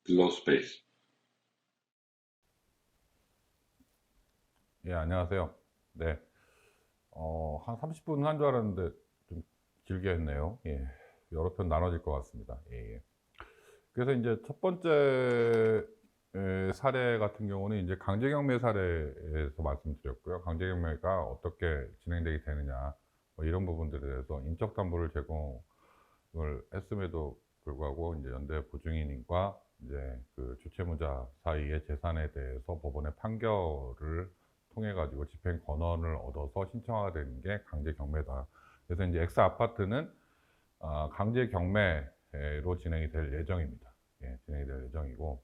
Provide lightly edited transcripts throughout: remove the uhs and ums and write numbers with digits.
빌로스페이스. 예, 안녕하세요. 네. 한 30분 한 줄 알았는데 좀 길게 했네요. 예. 여러 편 나눠질 것 같습니다. 예, 예. 그래서 이제 첫 번째 사례 같은 경우는 이제 강제경매 사례에서 말씀드렸고요. 강제경매가 어떻게 진행되게 되느냐, 뭐 이런 부분들에 대해서 인적 담보를 제공을 했음에도 불구하고 이제 연대 보증인과 이제 그 주체무자 사이의 재산에 대해서 법원의 판결을 통해 가지고 집행 권한을 얻어서 신청하게 되는 게 강제 경매다. 그래서 이제 X 아파트는 강제 경매로 진행이 될 예정입니다. 예, 진행이 될 예정이고,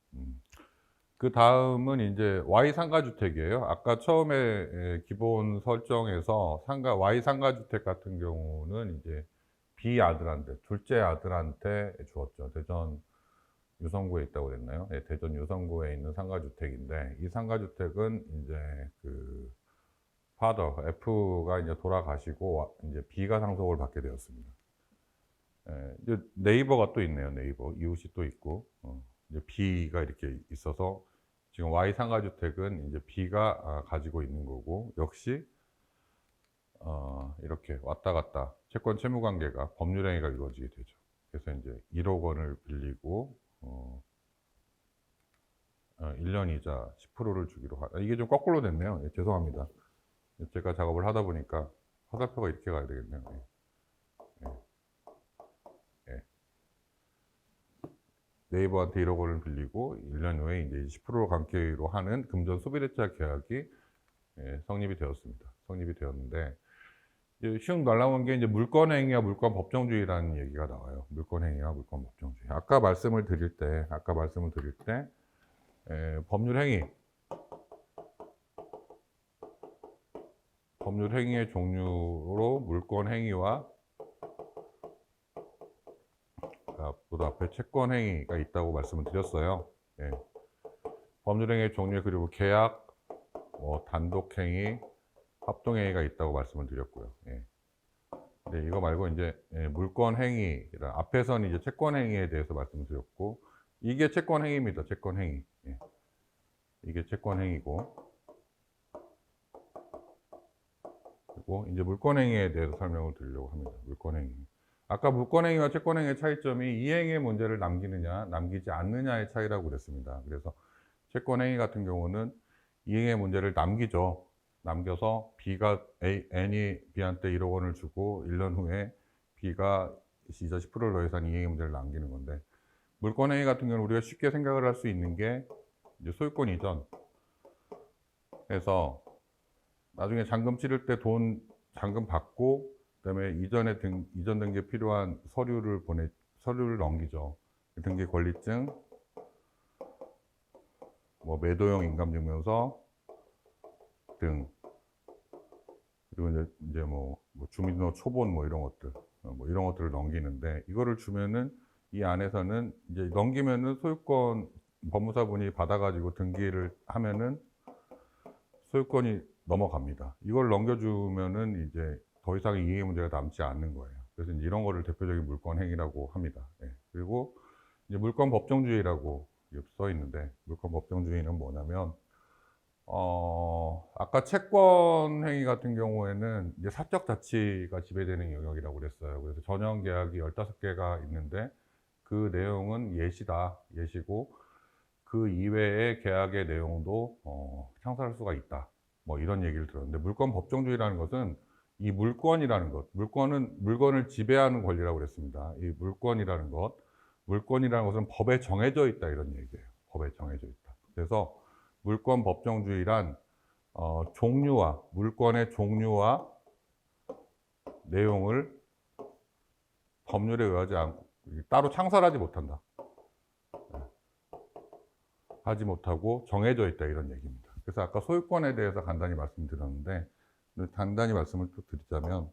그 다음은 이제 Y 상가주택이에요. 아까 처음에 기본 설정에서 Y 상가주택 같은 경우는 이제 B 아들한테, 둘째 아들한테 주었죠. 대전 유성구에 있다고 그랬나요? 예, 대전 유성구에 있는 상가주택인데, 이 상가주택은 이제 그 파더 F가 이제 돌아가시고 이제 B가 상속을 받게 되었습니다. 예, 이제 네이버가 또 있네요. 네이버 이웃이 또 있고, 이제 B가 이렇게 있어서 지금 Y 상가주택은 이제 B가 가지고 있는 거고, 역시 이렇게 왔다 갔다 채권 채무 관계가 법률 행위가 이루어지게 되죠. 그래서 이제 1억 원을 빌리고 1년 이자 10%를 주기로 이게 좀 거꾸로 됐네요. 예, 죄송합니다. 제가 작업을 하다 보니까 화살표가 이렇게 가야 되겠네요. 예, 예. 네이버한테 1억 원을 빌리고 1년 후에 이제 10%로 감기로 하는 금전 소비대차 계약이 성립이 되었습니다. 성립이 되었는데, 이제 쉬운 말 나온 게 이제 물권행위와 물권 법정주의라는 얘기가 나와요. 물권행위와 물권 법정주의. 아까 말씀을 드릴 때 법률 행위의 종류로 물권 행위와 보다 앞에 채권 행위가 있다고 말씀을 드렸어요. 예. 법률 행위의 종류 그리고 계약, 뭐 단독 행위, 합동 행위가 있다고 말씀을 드렸고요. 예. 네, 이거 말고 이제 물권 행위, 앞에서는 이제 채권 행위에 대해서 말씀드렸고, 이게 채권 행위입니다. 채권 행위. 예. 이게 채권 행위고, 그리고 이제 물권 행위에 대해서 설명을 드리려고 합니다. 물권 행위. 아까 물권 행위와 채권 행위의 차이점이 이행의 문제를 남기느냐, 남기지 않느냐의 차이라고 그랬습니다. 그래서 채권 행위 같은 경우는 이행의 문제를 남기죠. 남겨서 N이 B한테 1억 원을 주고 1년 후에 B가 이자 10%를 더해서 이행의 문제를 남기는 건데, 물권행위 같은 경우는 우리가 쉽게 생각을 할 수 있는 게 이제 소유권 이전해서 나중에 잔금 치를 때 잔금 받고 그다음에 이전 등기에 필요한 서류를 넘기죠. 등기 권리증, 뭐 매도용 인감증명서 등, 그리고 이제 뭐 주민등록 초본 뭐 이런 것들, 뭐 이런 것들을 넘기는데, 이거를 주면은 이 안에서는 이제 넘기면은 소유권 법무사분이 받아가지고 등기를 하면은 소유권이 넘어갑니다. 이걸 넘겨주면은 이제 더 이상 이해 문제가 남지 않는 거예요. 그래서 이제 이런 거를 대표적인 물권 행위라고 합니다. 예. 그리고 이제 물권 법정주의라고 써 있는데, 물권 법정주의는 뭐냐면 아까 채권 행위 같은 경우에는 이제 사적 자치가 지배되는 영역이라고 그랬어요. 그래서 전형 계약이 15개가 있는데 그 내용은 예시고 그 이외의 계약의 내용도 창설할 수가 있다. 뭐 이런 얘기를 들었는데, 물권 법정주의라는 것은 이 물건을 지배하는 권리라고 그랬습니다. 이 물권이라는 것은 법에 정해져 있다 이런 얘기예요. 법에 정해져 있다. 그래서 물권 법정주의란 물권의 종류와 내용을 법률에 의하지 않고 따로 창설하지 못한다. 하지 못하고 정해져 있다 이런 얘기입니다. 그래서 아까 소유권에 대해서 간단히 말씀드렸는데, 간단히 말씀을 또 드리자면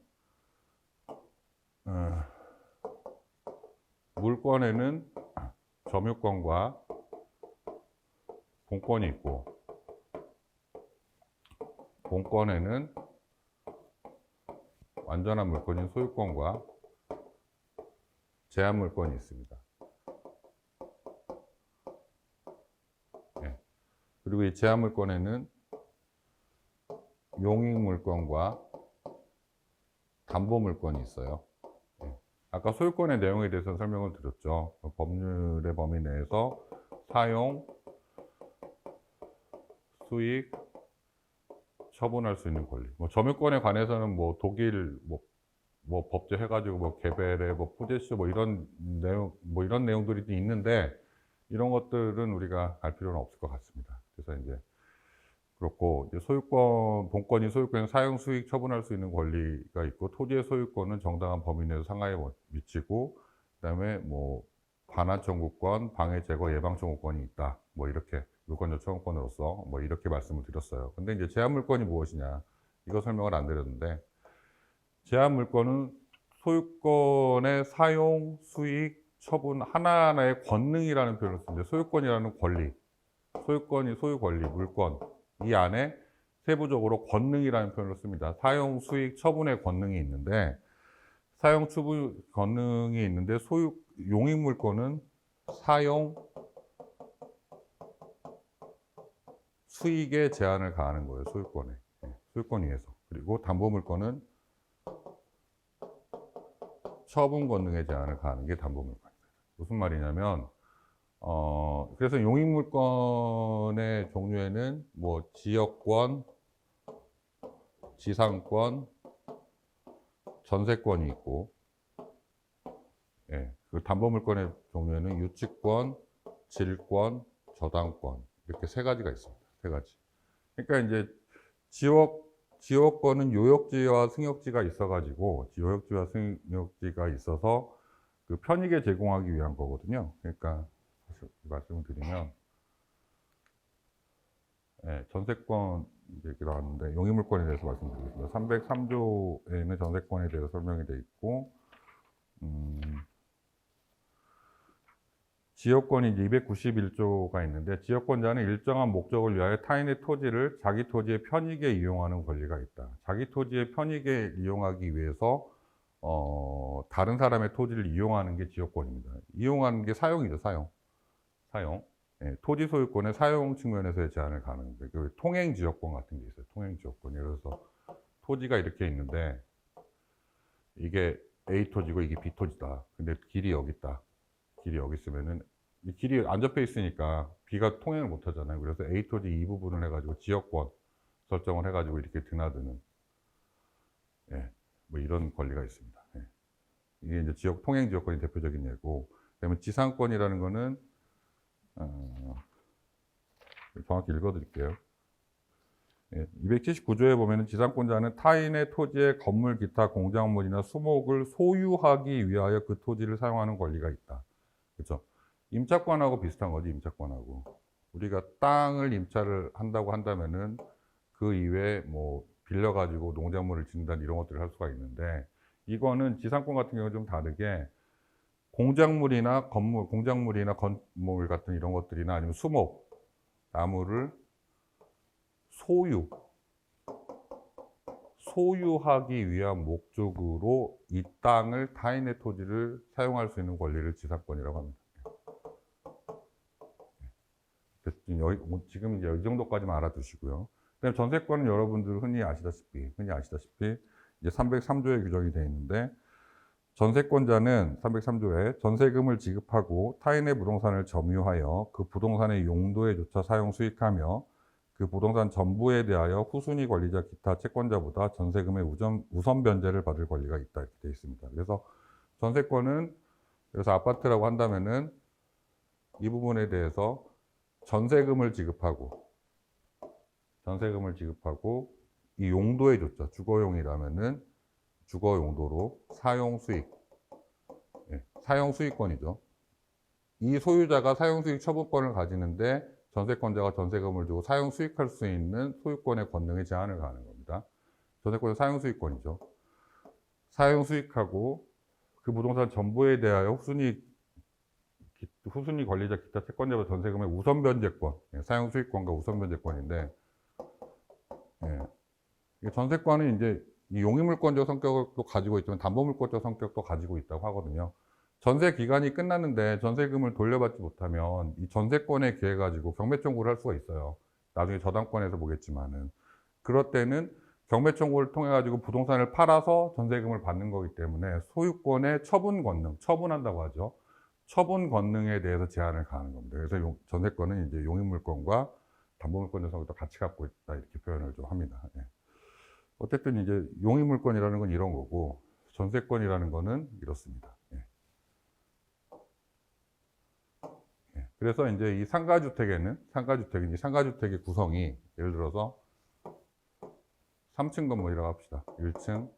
물권에는 점유권과 공권이 있고, 공권에는 완전한 물권인 소유권과 제한 물권이 있습니다. 그리고 이 제한물권에는 용익물권과 담보물권이 있어요. 예. 아까 소유권의 내용에 대해서 설명을 드렸죠. 법률의 범위 내에서 사용, 수익, 처분할 수 있는 권리. 뭐 점유권에 관해서는 뭐 독일 뭐 법제 해가지고 뭐 개벨에 뭐 푸제시 뭐 이런 내용들이 있는데 이런 것들은 우리가 알 필요는 없을 것 같습니다. 그래서 이제 그렇고 이제 소유권, 본권이 소유권의 사용, 수익, 처분할 수 있는 권리가 있고 토지의 소유권은 정당한 범위 내에서 상하에 미치고 그다음에 뭐 반환 청구권, 방해 제거 예방 청구권이 있다. 뭐 이렇게 물권적 청구권으로서 뭐 이렇게 말씀을 드렸어요. 근데 이제 제한물권이 무엇이냐 이거 설명을 안 드렸는데 제한물권은 소유권의 사용, 수익, 처분 하나하나의 권능이라는 표현을 쓰는데 소유권이라는 권리, 소유권이 소유 권리, 물권 이 안에 세부적으로 권능이라는 표현을 씁니다. 사용, 수익, 처분의 권능이 있는데 사용, 처분 권능이 있는데 용익물권은 사용, 수익에 제한을 가하는 거예요. 소유권에. 소유권 위에서. 그리고 담보물권은 처분 권능에 제한을 가하는 게 담보물권입니다. 무슨 말이냐면 그래서 용익물권의 종류에는 뭐 지역권, 지상권, 전세권이 있고 예, 그 담보물권의 종류에는 유치권, 질권, 저당권 이렇게 세 가지가 있습니다. 세 가지. 그러니까 이제 지역권은 요역지와 승역지가 있어가지고 요역지와 승역지가 있어서 그 편익에 제공하기 위한 거거든요. 그러니까 말씀을 드리면 예, 전세권 얘기 나왔는데 용익물권에 대해서 말씀드리겠습니다. 303조에는 전세권에 대해서 설명이 되어 있고 지역권이 이제 291조가 있는데 지역권자는 일정한 목적을 위하여 타인의 토지를 자기 토지의 편익에 이용하는 권리가 있다. 자기 토지의 편익에 이용하기 위해서 다른 사람의 토지를 이용하는 게 지역권입니다. 이용하는 게 사용이죠. 사용. 예, 토지 소유권의 사용 측면에서의 제한을 가하는 거예요. 그 통행지역권 같은 게 있어요. 통행지역권. 예를 들어서 토지가 이렇게 있는데 이게 A 토지고 이게 B 토지다. 근데 길이 여기 있다. 길이 여기 있으면은 이 길이 안 접해 있으니까 B가 통행을 못 하잖아요. 그래서 A 토지 이 부분을 해가지고 지역권 설정을 해가지고 이렇게 드나드는 예, 뭐 이런 권리가 있습니다. 예. 이게 이제 통행지역권이 대표적인 예고, 그다음에 지상권이라는 거는 정확히 읽어드릴게요. 예, 279조에 보면은 지상권자는 타인의 토지의 건물, 기타 공작물이나 수목을 소유하기 위하여 그 토지를 사용하는 권리가 있다. 그렇죠? 임차권하고 비슷한 거지, 임차권하고. 우리가 땅을 임차를 한다고 한다면은 그 이외에 뭐 빌려가지고 농작물을 짓는다 이런 것들을 할 수가 있는데 이거는 지상권 같은 경우는 좀 다르게 공작물이나 건물 같은 이런 것들이나 아니면 수목, 나무를 소유하기 위한 목적으로 이 땅을 타인의 토지를 사용할 수 있는 권리를 지상권이라고 합니다. 지금 이제 이 정도까지만 알아두시고요. 그다음에 전세권은 여러분들 흔히 아시다시피 이제 303조에 규정이 되어 있는데 전세권자는 303조에 전세금을 지급하고 타인의 부동산을 점유하여 그 부동산의 용도에 조차 사용 수익하며 그 부동산 전부에 대하여 후순위 권리자 기타 채권자보다 전세금의 우선 변제를 받을 권리가 있다 이렇게 되어 있습니다. 그래서 전세권은 그래서 아파트라고 한다면은 이 부분에 대해서 전세금을 지급하고 이 용도에 조차 주거용이라면은 주거 용도로 사용 수익, 예, 사용 수익권이죠. 이 소유자가 사용 수익 처분권을 가지는데 전세권자가 전세금을 주고 사용 수익할 수 있는 소유권의 권능에 제한을 가하는 겁니다. 전세권은 사용 수익권이죠. 사용 수익하고 그 부동산 전부에 대하여 후순위 권리자 기타 채권자와 전세금의 우선 변제권, 예, 사용 수익권과 우선 변제권인데, 예, 전세권은 이제 이 용익물권적 성격도 가지고 있지만 담보물권적 성격도 가지고 있다고 하거든요. 전세 기간이 끝났는데 전세금을 돌려받지 못하면 이 전세권에 기해 가지고 경매 청구를 할 수가 있어요. 나중에 저당권에서 보겠지만은 그럴 때는 경매 청구를 통해 가지고 부동산을 팔아서 전세금을 받는 거기 때문에 소유권의 처분 권능, 처분한다고 하죠. 처분 권능에 대해서 제한을 가하는 겁니다. 그래서 전세권은 이제 용익물권과 담보물권 조성을 또 같이 갖고 있다 이렇게 표현을 좀 합니다. 예. 어쨌든 이제 용익물권이라는 건 이런 거고 전세권이라는 거는 이렇습니다. 예. 예. 그래서 이제 이 상가주택에는 상가주택의 구성이 예를 들어서 3층 건물이라고 합시다. 1층,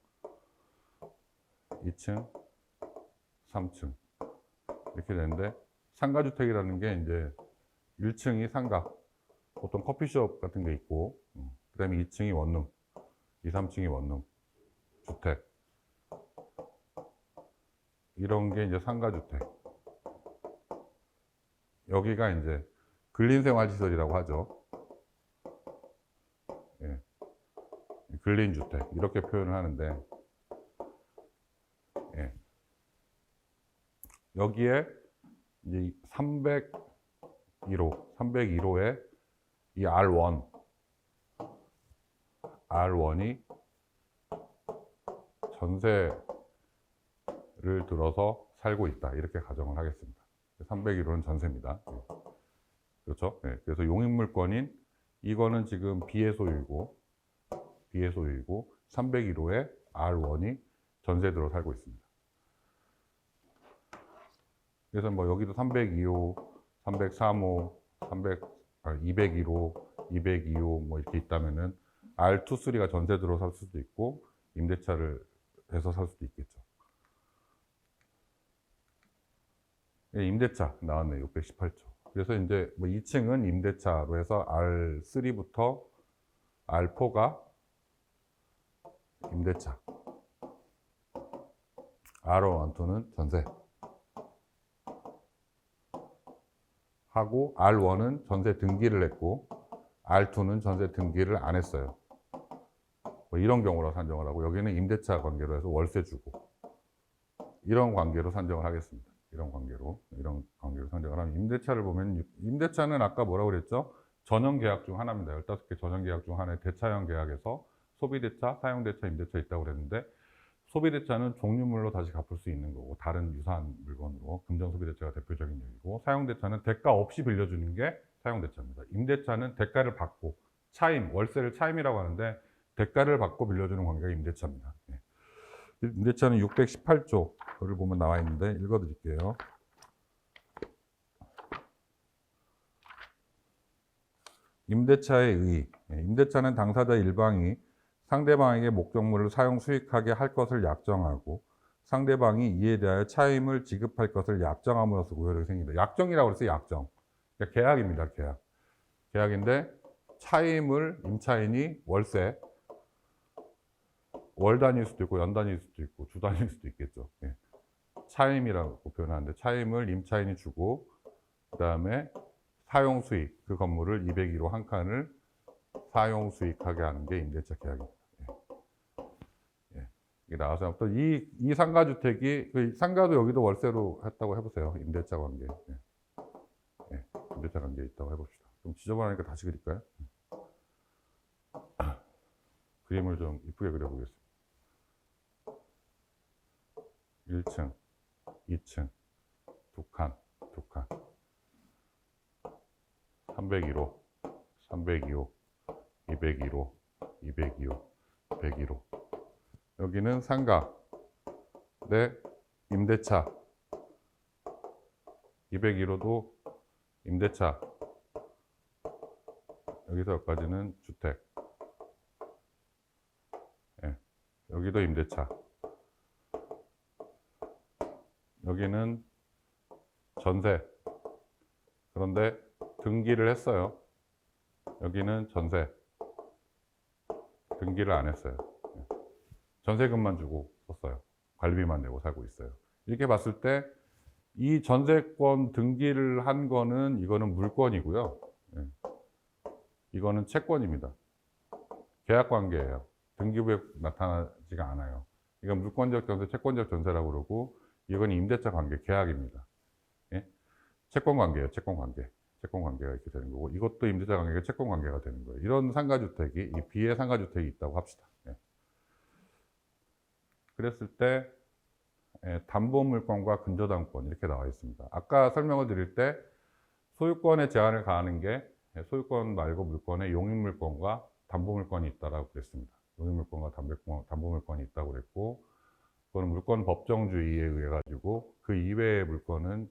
2층, 3층 이렇게 되는데 상가주택이라는 게 이제 1층이 상가, 보통 커피숍 같은 게 있고 그 다음에 2층이 원룸, 2, 3층이 원룸, 주택 이런 게 이제 상가주택. 여기가 이제 근린생활시설이라고 하죠. 예. 근린주택 이렇게 표현을 하는데 예. 여기에 이제 301호에 이 R1이 전세를 들어서 살고 있다 이렇게 가정을 하겠습니다. 301호는 전세입니다. 그렇죠? 네. 그래서 용익물권인 이거는 지금 B의 소유이고 301호에 R1이 전세 들어 살고 있습니다. 그래서 뭐 여기도 302호, 303호, 201호, 202호 뭐 이렇게 있다면은 R2, 3가 전세 들어 살 수도 있고 임대차를 해서 살 수도 있겠죠. 임대차 나왔네, 618조. 그래서 이제 뭐 2층은 임대차로 해서 R3부터 R4가 임대차, R1, 2는 전세 하고 R1은 전세 등기를 했고 R2는 전세 등기를 안 했어요. 뭐 이런 경우로 산정을 하고 여기는 임대차 관계로 해서 월세 주고 이런 관계로 산정을 하겠습니다. 이런 관계로 산정을 하면 임대차를 보면 임대차는 아까 뭐라고 그랬죠? 전형 계약 중 하나입니다. 15개 전형 계약 중 하나의 대차형 계약에서 소비대차, 사용대차, 임대차 있다고 그랬는데 소비대차는 종류물로 다시 갚을 수 있는 거고 다른 유사한 물건으로 금전소비대차가 대표적인 얘기고 사용대차는 대가 없이 빌려주는 게 사용대차입니다. 임대차는 대가를 받고 차임, 월세를 차임이라고 하는데 대가를 받고 빌려주는 관계가 임대차입니다. 임대차는 618조를 보면 나와 있는데 읽어드릴게요. 임대차의 의. 임대차는 당사자 일방이 상대방에게 목적물을 사용 수익하게 할 것을 약정하고 상대방이 이에 대하여 차임을 지급할 것을 약정함으로써 구효력이 생깁니다. 약정이라고 그랬어요. 약정. 그러니까 계약입니다. 계약. 계약인데 차임을 임차인이 월세 월 단위일 수도 있고 연 단위일 수도 있고 주 단위일 수도 있겠죠. 예. 차임이라고 표현하는데 차임을 임차인이 주고 그 다음에 사용 수익, 그 건물을 201호 한 칸을 사용 수익하게 하는 게 임대차 계약입니다. 예. 예. 이게 나와서 또 이 상가주택이 그 상가도 여기도 월세로 했다고 해보세요. 임대차 관계. 예. 예. 임대차 관계 있다고 해봅시다. 좀 지저분하니까 다시 그릴까요? 그림을 좀 이쁘게 그려보겠습니다. 1층, 2층, 두 칸. 301호, 302호, 201호, 202호, 101호. 여기는 상가, 임대차. 201호도 임대차. 여기서 여기까지는 주택. 예. 여기도 임대차. 여기는 전세. 그런데 등기를 했어요. 여기는 전세. 등기를 안 했어요. 전세금만 주고 썼어요. 관리비만 내고 살고 있어요. 이렇게 봤을 때 이 전세권 등기를 한 거는 이거는 물권이고요. 이거는 채권입니다. 계약관계예요. 등기부에 나타나지가 않아요. 이건 물권적 전세, 채권적 전세라고 그러고 이건 임대차 관계, 계약입니다. 예? 채권관계예요. 채권관계. 채권 관계가 이렇게 되는 거고, 이것도 임대차 관계가 채권 관계가 되는 거예요. 이런 상가주택이, 이 B의 상가주택이 있다고 합시다. 예. 그랬을 때 담보물권과 근저당권 이렇게 나와 있습니다. 아까 설명을 드릴 때 소유권의 제한을 가하는 게 소유권 말고 물권에 용익물권과 담보물권이 있다라고 그랬습니다. 용익물권과 담보물권이 있다고 그랬고, 그거는 물권 법정주의에 의해 가지고 그 이외의 물권은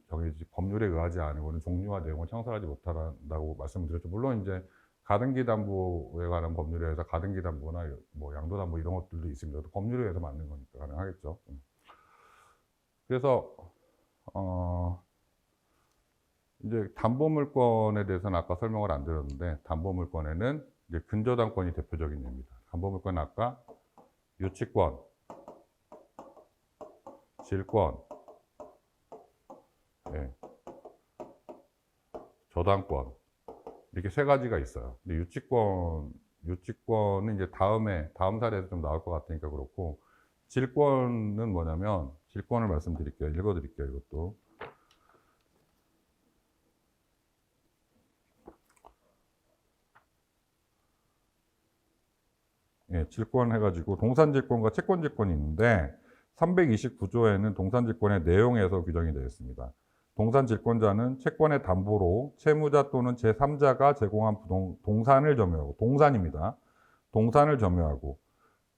법률에 의하지 않으고는 종류와 내용을 청산하지 못한다고 말씀을 드렸죠. 물론 이제 가등기 담보에 관한 법률에 의해서 가등기 담보나 뭐 양도 담보 이런 것들도 있습니다. 법률에 의해서 맞는 거니까 가능하겠죠. 그래서 이제 담보물권에 대해서는 아까 설명을 안 드렸는데, 담보물권에는 이제 근저당권이 대표적인 예입니다. 담보물권은 아까 유치권, 질권, 예, 저당권 이렇게 세 가지가 있어요. 근데 유치권은 이제 다음 사례에서 좀 나올 것 같으니까 그렇고, 질권은 뭐냐면, 질권을 말씀드릴게요. 읽어드릴게요. 이것도. 예, 질권 해가지고 동산질권과 채권질권이 있는데, 329조에는 동산질권의 내용에서 규정이 되어 있습니다. 동산질권자는 채권의 담보로 채무자 또는 제3자가 제공한 동산을 점유하고, 동산입니다. 동산을 점유하고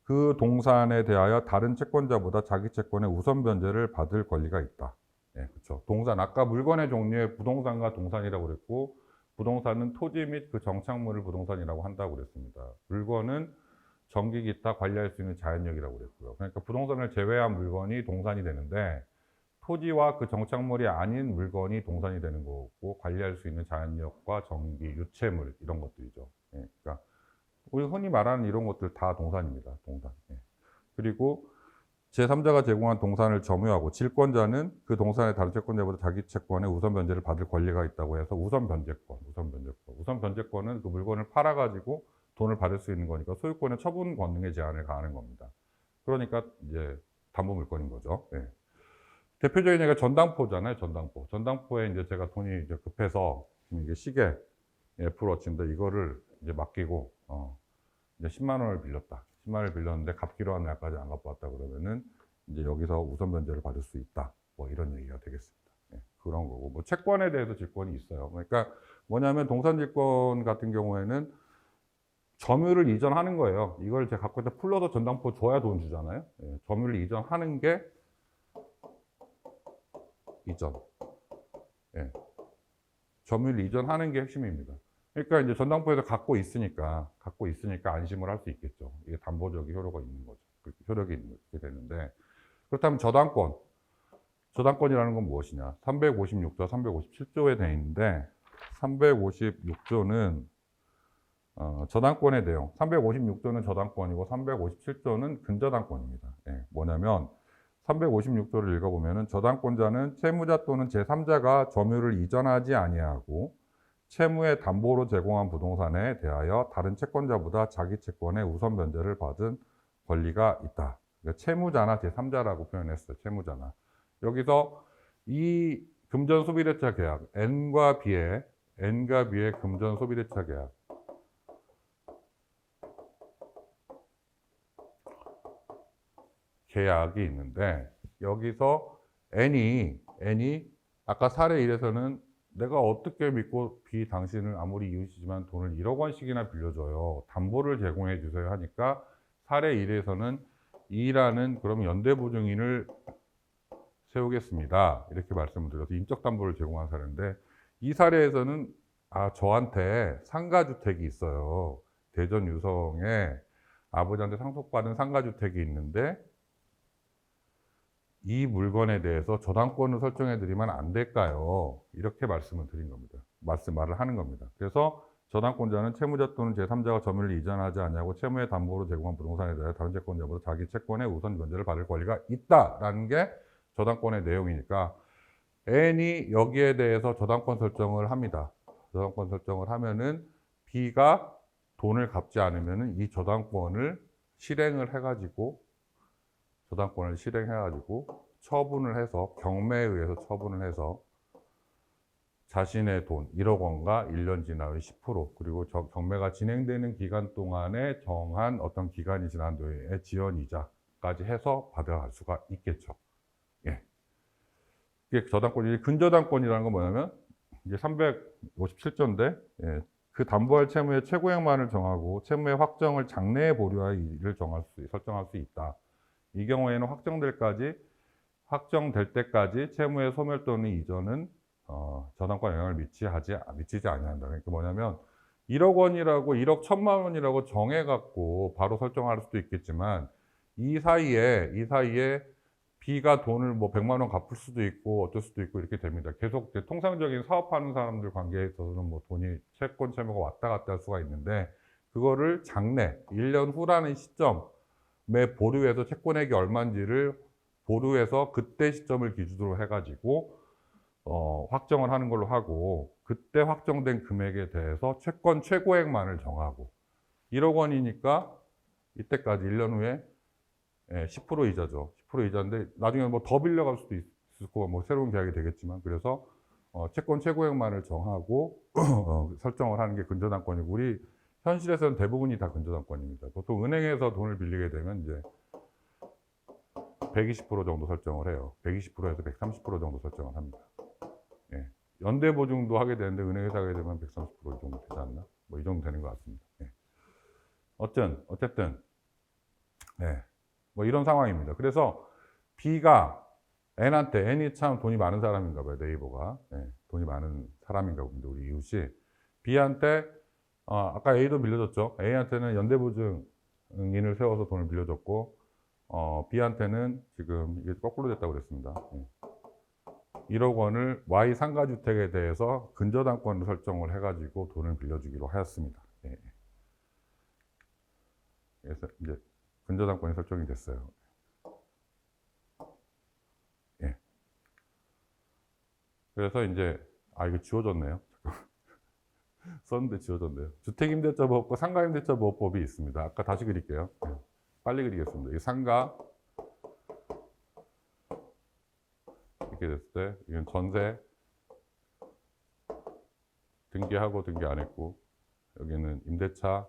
그 동산에 대하여 다른 채권자보다 자기 채권의 우선 변제를 받을 권리가 있다. 예, 그렇죠. 동산, 아까 물건의 종류에 부동산과 동산이라고 그랬고, 부동산은 토지 및 그 정착물을 부동산이라고 한다고 그랬습니다. 물건은 전기 기타 관리할 수 있는 자연력이라고 그랬고요. 그러니까 부동산을 제외한 물건이 동산이 되는데, 토지와 그 정착물이 아닌 물건이 동산이 되는 거고, 관리할 수 있는 자연력과 전기, 유체물 이런 것들이죠. 예, 그러니까 우리 흔히 말하는 이런 것들 다 동산입니다. 동산. 예. 그리고 제3자가 제공한 동산을 점유하고, 질권자는 그 동산의 다른 채권자보다 자기 채권의 우선 변제를 받을 권리가 있다고 해서 우선 변제권은 그 물건을 팔아가지고 돈을 받을 수 있는 거니까 소유권의 처분 권능의 제한을 가하는 겁니다. 그러니까 이제 담보물권인 거죠. 예. 대표적인 예가 전당포잖아요. 전당포에 이제 제가 돈이 이제 급해서 지금 이게 시계 애플워치인데 이거를 이제 맡기고 이제 10만 원을 빌렸다. 10만 원을 빌렸는데 갚기로 한 날까지 안 갚고 왔다 그러면은 이제 여기서 우선 변제를 받을 수 있다. 뭐 이런 얘기가 되겠습니다. 예, 그런 거고, 뭐 채권에 대해서 질권이 있어요. 그러니까 뭐냐면 동산질권 같은 경우에는 점유를 이전하는 거예요. 이걸 제가 갖고 있다 풀러서 전당포 줘야 돈 주잖아요. 예, 점유를 이전하는 게 이전. 예, 점유를 이전하는 게 핵심입니다. 그러니까 이제 전당포에서 갖고 있으니까 안심을 할 수 있겠죠. 이게 담보적인 효력이 있는 거죠. 효력이 있게 되는데, 그렇다면 저당권이라는 건 무엇이냐? 356조, 357조에 되어 있는데, 356조는 저당권의 내용, 356조는 저당권이고 357조는 근저당권입니다. 예, 뭐냐면 356조를 읽어보면은 저당권자는 채무자 또는 제3자가 점유를 이전하지 아니하고 채무의 담보로 제공한 부동산에 대하여 다른 채권자보다 자기 채권의 우선 변제를 받은 권리가 있다. 그러니까 채무자나 제3자라고 표현했어요. 채무자나. 여기서 이 금전 소비대차 계약, N과 B의 금전 소비대차 계약, 계약이 있는데, 여기서 N이 아까 사례 1에서는 내가 어떻게 믿고 B 당신을 아무리 이웃이지만 돈을 1억 원씩이나 빌려줘요. 담보를 제공해 주세요 하니까 사례 1에서는 2라는 그럼 연대보증인을 세우겠습니다. 이렇게 말씀을 드려서 인적 담보를 제공한 사례인데, 이 사례에서는 저한테 상가주택이 있어요. 대전 유성에 아버지한테 상속받은 상가주택이 있는데 이 물건에 대해서 저당권을 설정해 드리면 안 될까요? 이렇게 말씀을 드린 겁니다. 말을 하는 겁니다. 그래서 저당권자는 채무자 또는 제3자가 점유를 이전하지 않냐고 채무의 담보로 제공한 부동산에 대해 다른 채권자보다 자기 채권의 우선 변제를 받을 권리가 있다라는 게 저당권의 내용이니까, N이 여기에 대해서 저당권 설정을 합니다. 저당권 설정을 하면은 B가 돈을 갚지 않으면은 이 저당권을 실행해가지고 처분을 해서, 경매에 의해서 처분을 해서 자신의 돈 1억 원과 1년 지나 후에 10% 그리고 경매가 진행되는 기간 동안에 정한 어떤 기간이 지난 뒤에 지연이자까지 해서 받아갈 수가 있겠죠. 예. 이게 저당권이 근저당권이라는 건 뭐냐면 이제 357조인데 예. 그 담보할 채무의 최고액만을 정하고 채무의 확정을 장래에 보류할 일을 설정할 수 있다. 이 경우에는 확정될 때까지 채무의 소멸 또는 이전은 저당권 영향을 미치지 아니한다. 그러니까 뭐냐면 1억 원이라고 1억 1천만 원이라고 정해갖고 바로 설정할 수도 있겠지만 이 사이에 B가 돈을 뭐 100만 원 갚을 수도 있고 어쩔 수도 있고 이렇게 됩니다. 계속 통상적인 사업하는 사람들 관계에 있어서는 뭐 돈이 채권 채무가 왔다 갔다 할 수가 있는데 그거를 장래 1년 후라는 시점에 보류해서 채권액이 얼마인지를 보류해서 그때 시점을 기준으로 해가지고 확정을 하는 걸로 하고 그때 확정된 금액에 대해서 채권 최고액만을 정하고 1억 원이니까 이때까지 1년 후에 10% 이자죠. 10% 이자인데 나중에 뭐 더 빌려갈 수도 있을 거고 뭐 새로운 계약이 되겠지만 그래서 채권 최고액만을 정하고 설정을 하는 게 근저당권이고 우리 현실에서는 대부분이 다 근저당권입니다. 보통 은행에서 돈을 빌리게 되면 이제 120% 정도 설정을 해요. 120%에서 130% 정도 설정을 합니다. 예. 연대 보증도 하게 되는데 은행에서 하게 되면 130% 정도 되지 않나? 뭐 이 정도 되는 것 같습니다. 예. 어쨌든 예. 뭐 이런 상황입니다. 그래서 B가 N이 참 돈이 많은 사람인가 봐요. 네이버가. 예. 돈이 많은 사람인가 봅니다. 우리 이웃이. B한테 아까 A도 빌려줬죠. A한테는 연대보증인을 세워서 돈을 빌려줬고 B한테는 지금 이게 거꾸로 됐다고 그랬습니다. 1억 원을 Y 상가주택에 대해서 근저당권을 설정을 해가지고 돈을 빌려주기로 하였습니다. 예. 그래서 이제 근저당권이 설정이 됐어요. 예. 그래서 이제 이거 지워졌네요. 썼는데 지워졌네요. 주택임대차보호법, 상가임대차보호법이 있습니다. 아까 다시 그릴게요. 빨리 그리겠습니다. 이 상가 이렇게 됐을 때 이건 전세 등기하고 등기 안 했고 여기는 임대차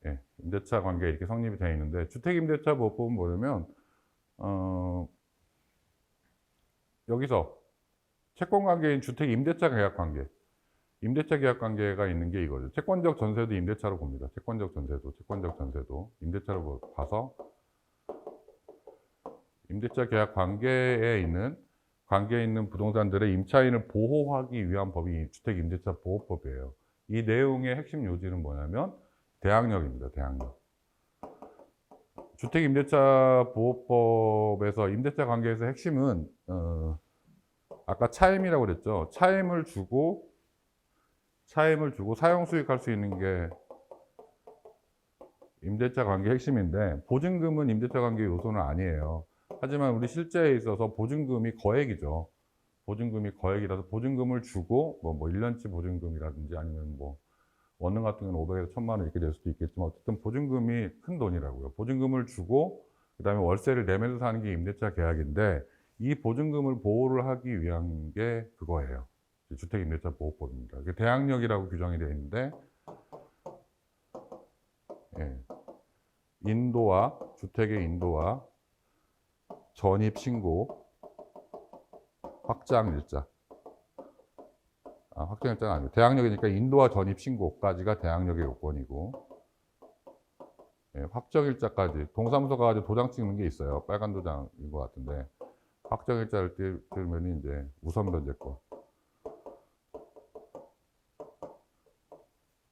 예, 임대차 관계 이렇게 성립이 되어 있는데 주택임대차보호법은 뭐냐면 여기서 채권관계인 주택임대차 계약관계 임대차 계약 관계가 있는 게 이거죠. 채권적 전세도 임대차로 봅니다. 채권적 전세도 임대차로 봐서 임대차 계약 관계에 있는 부동산들의 임차인을 보호하기 위한 법이 주택임대차 보호법이에요. 이 내용의 핵심 요지는 뭐냐면 대항력입니다. 대항력. 주택임대차 보호법에서 임대차 관계에서 핵심은 아까 차임이라고 그랬죠. 차임을 주고 사용 수익할 수 있는 게 임대차 관계 핵심인데 보증금은 임대차 관계 요소는 아니에요. 하지만 우리 실제에 있어서 보증금이 거액이죠. 보증금이 거액이라서 보증금을 주고 뭐 1년치 보증금이라든지 아니면 뭐 원룸 같은 경우는 500에서 1000만 원 이렇게 될 수도 있겠지만 어쨌든 보증금이 큰 돈이라고요. 보증금을 주고 그다음에 월세를 내면서 사는 게 임대차 계약인데 이 보증금을 보호를 하기 위한 게 그거예요. 주택임대차 보호법입니다. 대항력이라고 규정이 되어 있는데 예. 주택의 인도와 전입신고, 확장일자. 확장일자는 아니고 대항력이니까 인도와 전입신고까지가 대항력의 요건이고 예, 확정일자까지 동사무소 가가지고 도장 찍는 게 있어요. 빨간 도장인 것 같은데 확정일자를 띄우면 이제 우선변제권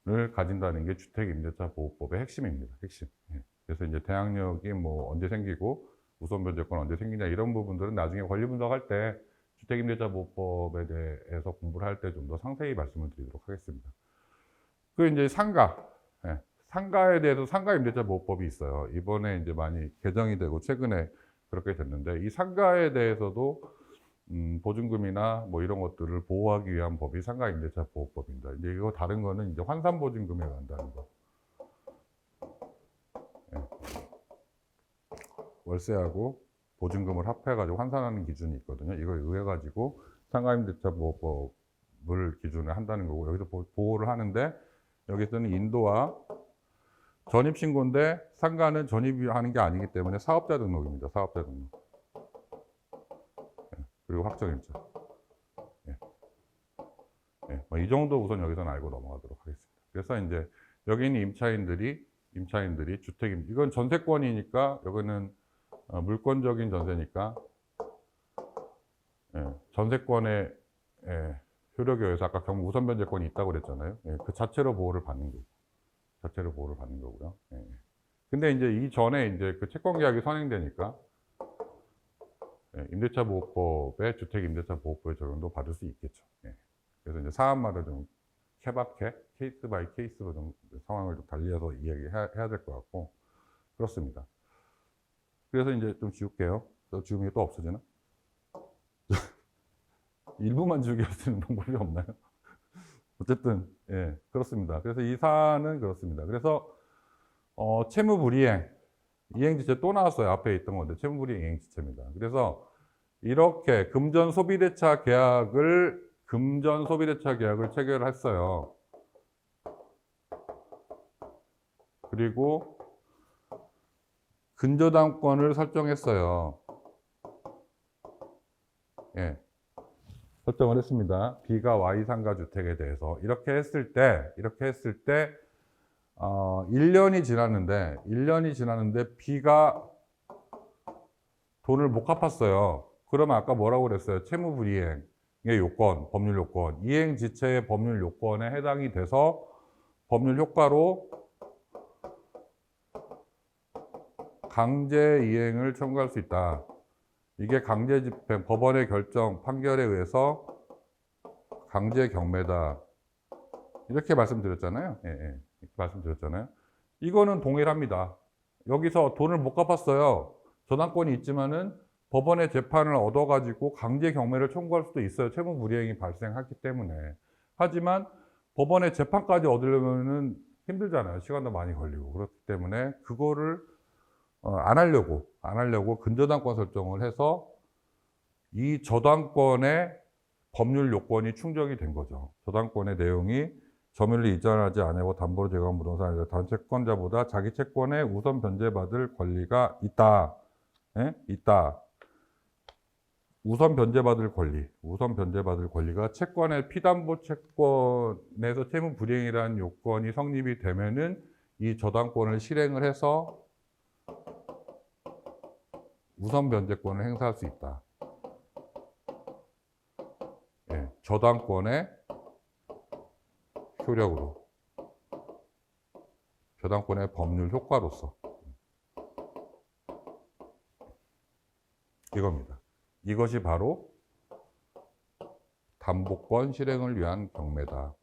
을 가진다는 게 주택임대차보호법의 핵심입니다. 핵심. 예. 그래서 이제 대항력이 뭐 언제 생기고 우선변제권 언제 생기냐 이런 부분들은 나중에 권리분석할 때 주택임대차보호법에 대해서 공부를 할 때 좀 더 상세히 말씀을 드리도록 하겠습니다. 그 이제 상가. 예. 상가에 대해서 상가임대차보호법이 있어요. 이번에 이제 많이 개정이 되고 최근에 그렇게 됐는데 이 상가에 대해서도 보증금이나 뭐 이런 것들을 보호하기 위한 법이 상가임대차 보호법입니다. 이제 이거 다른 거는 이제 환산보증금에 간다는 거. 예. 월세하고 보증금을 합해가지고 환산하는 기준이 있거든요. 이걸 의해가지고 상가임대차 보호법을 기준을 한다는 거고, 여기서 보호를 하는데, 여기서는 인도와 전입신고인데 상가는 전입하는 게 아니기 때문에 사업자 등록입니다. 사업자 등록. 그리고 확정일자. 이 정도 우선 여기서는 알고 넘어가도록 하겠습니다. 그래서 이제 여기 있는 임차인들이 주택입니다. 이건 전세권이니까, 여기는 물권적인 전세니까, 전세권의 효력에 의해서 아까 경무 우선 변제권이 있다고 그랬잖아요. 그 자체로 보호를 받는 거고. 자체로 보호를 받는 거고요. 근데 이제 이전에 이제 그 채권 계약이 선행되니까, 임대차 보호법에 주택 임대차 보호법의 적용도 받을 수 있겠죠. 그래서 이제 사안마다 좀 케바케, 케이스 바이 케이스로 좀 상황을 좀 달리해서 이야기해야 될 것 같고, 그렇습니다. 그래서 이제 좀 지울게요. 지우면 또 없어지나? 일부만 지우게 할 수 있는 방법이 없나요? 어쨌든, 그렇습니다. 그래서 이 사안은 그렇습니다. 그래서, 채무불이행, 이행지체 또 나왔어요. 앞에 있던 건데, 채무불이행 이행지체입니다. 그래서 이렇게 금전 소비대차 계약을 체결했어요. 그리고 근저당권을 설정했어요. 설정을 했습니다. B가 Y 상가 주택에 대해서 이렇게 했을 때 1년이 지났는데 B가 돈을 못 갚았어요. 그러면 아까 뭐라고 그랬어요? 채무불이행의 요건, 법률 요건, 이행지체의 법률 요건에 해당이 돼서 법률 효과로 강제 이행을 청구할 수 있다. 이게 강제 집행, 법원의 결정, 판결에 의해서 강제 경매다. 이렇게 말씀드렸잖아요. 이렇게 말씀드렸잖아요. 이거는 동일합니다. 여기서 돈을 못 갚았어요. 저당권이 있지만은 법원의 재판을 얻어가지고 강제 경매를 청구할 수도 있어요. 채무불이행이 발생했기 때문에. 하지만 법원의 재판까지 얻으려면은 힘들잖아요. 시간도 많이 걸리고. 그렇기 때문에 그거를 안 하려고 근저당권 설정을 해서 이 저당권의 법률 요건이 충족이 된 거죠. 저당권의 내용이 점유를 이전하지 아니하고 담보로 제거한 부동산에 다른 채권자보다 자기 채권에 우선 변제받을 권리가 있다. 있다. 우선 변제받을 권리가 채권의 피담보 채권에서 채무 불이행이라는 요건이 성립이 되면은 이 저당권을 실행을 해서 우선 변제권을 행사할 수 있다. 저당권의 효력으로, 저당권의 법률 효과로서 이겁니다. 이것이 바로 담보권 실행을 위한 경매다.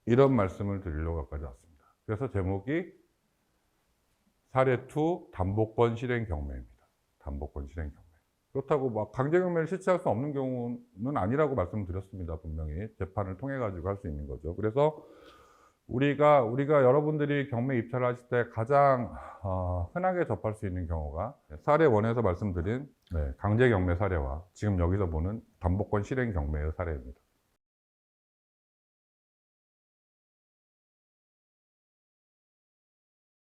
이런 말씀을 드리려고까지 왔습니다. 그래서 제목이 사례 2 담보권 실행 경매입니다. 담보권 실행 경매. 그렇다고 막 강제 경매를 실시할 수 없는 경우는 아니라고 말씀드렸습니다. 분명히 재판을 통해 가지고 할 수 있는 거죠. 그래서 우리가 여러분들이 경매 입찰을 하실 때 가장 흔하게 접할 수 있는 경우가 사례 1에서 말씀드린 강제 경매 사례와 지금 여기서 보는 담보권 실행 경매의 사례입니다.